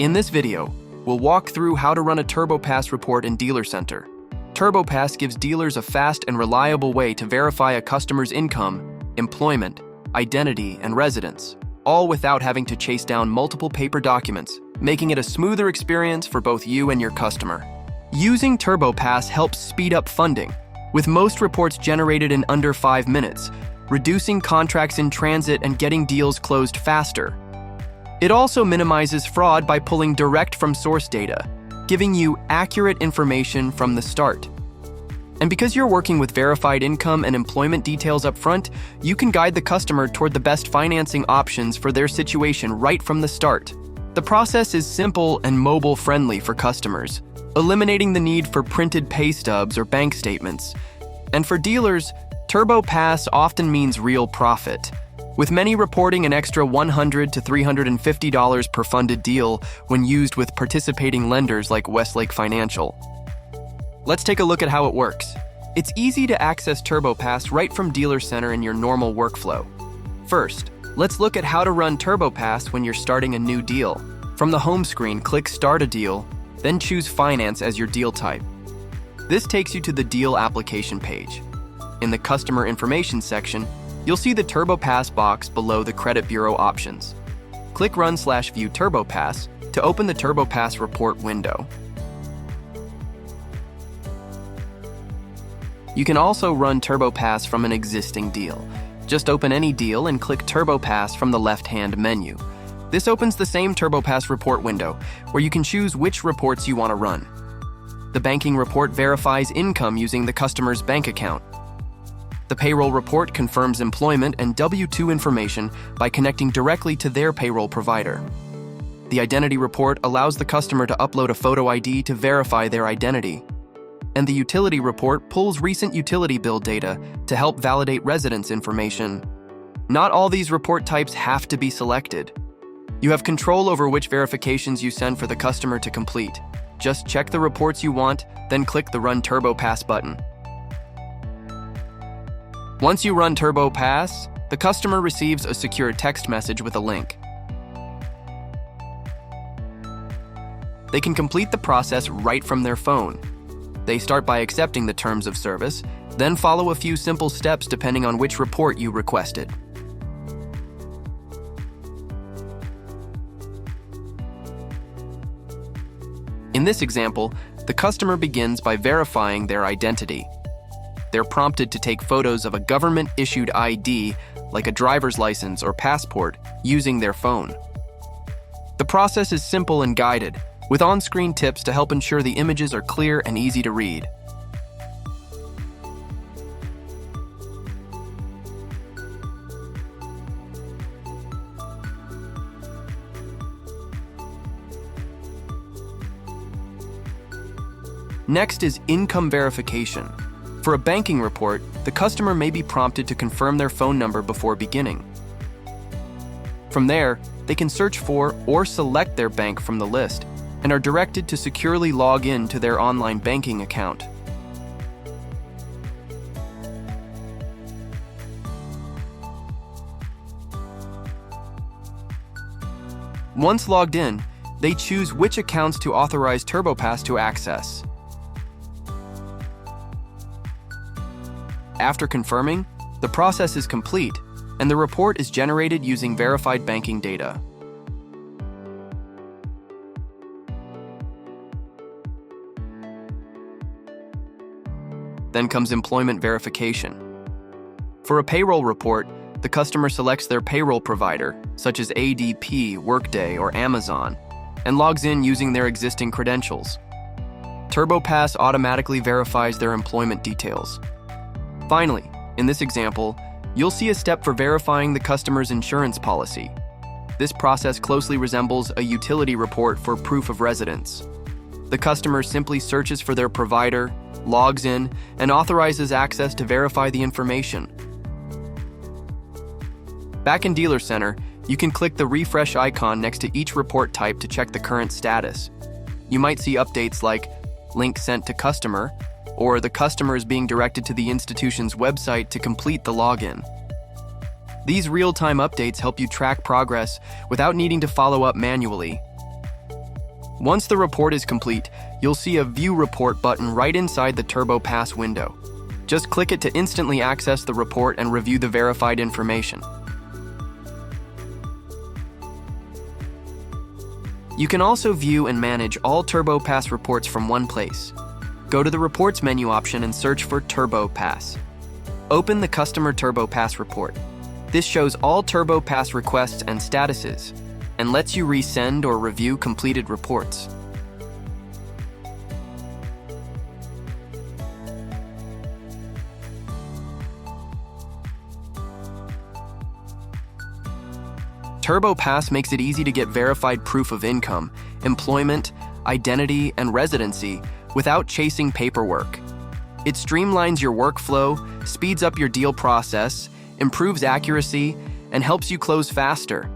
In this video, we'll walk through how to run a TurboPass report in Dealercenter. TurboPass gives dealers a fast and reliable way to verify a customer's income, employment, identity, and residence, all without having to chase down multiple paper documents, making it a smoother experience for both you and your customer. Using TurboPass helps speed up funding, with most reports generated in under 5 minutes, reducing contracts in transit and getting deals closed faster. It also minimizes fraud by pulling direct from source data, giving you accurate information from the start. And because you're working with verified income and employment details up front, you can guide the customer toward the best financing options for their situation right from the start. The process is simple and mobile-friendly for customers, eliminating the need for printed pay stubs or bank statements. And for dealers, TurboPass often means real profit, with many reporting an extra $100 to $350 per funded deal when used with participating lenders like Westlake Financial. Let's take a look at how it works. It's easy to access TurboPass right from Dealercenter in your normal workflow. First, let's look at how to run TurboPass when you're starting a new deal. From the home screen, click Start a Deal, then choose Finance as your deal type. This takes you to the deal application page. In the Customer Information section, you'll see the TurboPass box below the credit bureau options. Click Run/View TurboPass to open the TurboPass report window. You can also run TurboPass from an existing deal. Just open any deal and click TurboPass from the left-hand menu. This opens the same TurboPass report window, where you can choose which reports you want to run. The banking report verifies income using the customer's bank account. The payroll report confirms employment and W-2 information by connecting directly to their payroll provider. The identity report allows the customer to upload a photo ID to verify their identity. And the utility report pulls recent utility bill data to help validate residence information. Not all these report types have to be selected. You have control over which verifications you send for the customer to complete. Just check the reports you want, then click the Run TurboPass button. Once you run TurboPass, the customer receives a secure text message with a link. They can complete the process right from their phone. They start by accepting the terms of service, then follow a few simple steps depending on which report you requested. In this example, the customer begins by verifying their identity. They're prompted to take photos of a government-issued ID, like a driver's license or passport, using their phone. The process is simple and guided, with on-screen tips to help ensure the images are clear and easy to read. Next is income verification. For a banking report, the customer may be prompted to confirm their phone number before beginning. From there, they can search for or select their bank from the list and are directed to securely log in to their online banking account. Once logged in, they choose which accounts to authorize TurboPass to access. After confirming, the process is complete, and the report is generated using verified banking data. Then comes employment verification. For a payroll report, the customer selects their payroll provider, such as ADP, Workday, or Amazon, and logs in using their existing credentials. TurboPass automatically verifies their employment details. Finally, in this example, you'll see a step for verifying the customer's insurance policy. This process closely resembles a utility report for proof of residence. The customer simply searches for their provider, logs in, and authorizes access to verify the information. Back in Dealercenter, you can click the refresh icon next to each report type to check the current status. You might see updates like link sent to customer, or the customer is being directed to the institution's website to complete the login. These real-time updates help you track progress without needing to follow up manually. Once the report is complete, you'll see a View Report button right inside the TurboPass window. Just click it to instantly access the report and review the verified information. You can also view and manage all TurboPass reports from one place. Go to the Reports menu option and search for TurboPass. Open the Customer TurboPass report. This shows all TurboPass requests and statuses, and lets you resend or review completed reports. TurboPass makes it easy to get verified proof of income, employment, identity, and residency without chasing paperwork. It streamlines your workflow, speeds up your deal process, improves accuracy, and helps you close faster.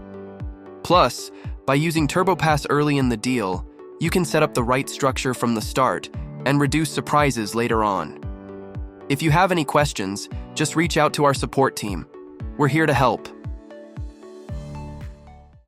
Plus, by using TurboPass early in the deal, you can set up the right structure from the start and reduce surprises later on. If you have any questions, just reach out to our support team. We're here to help.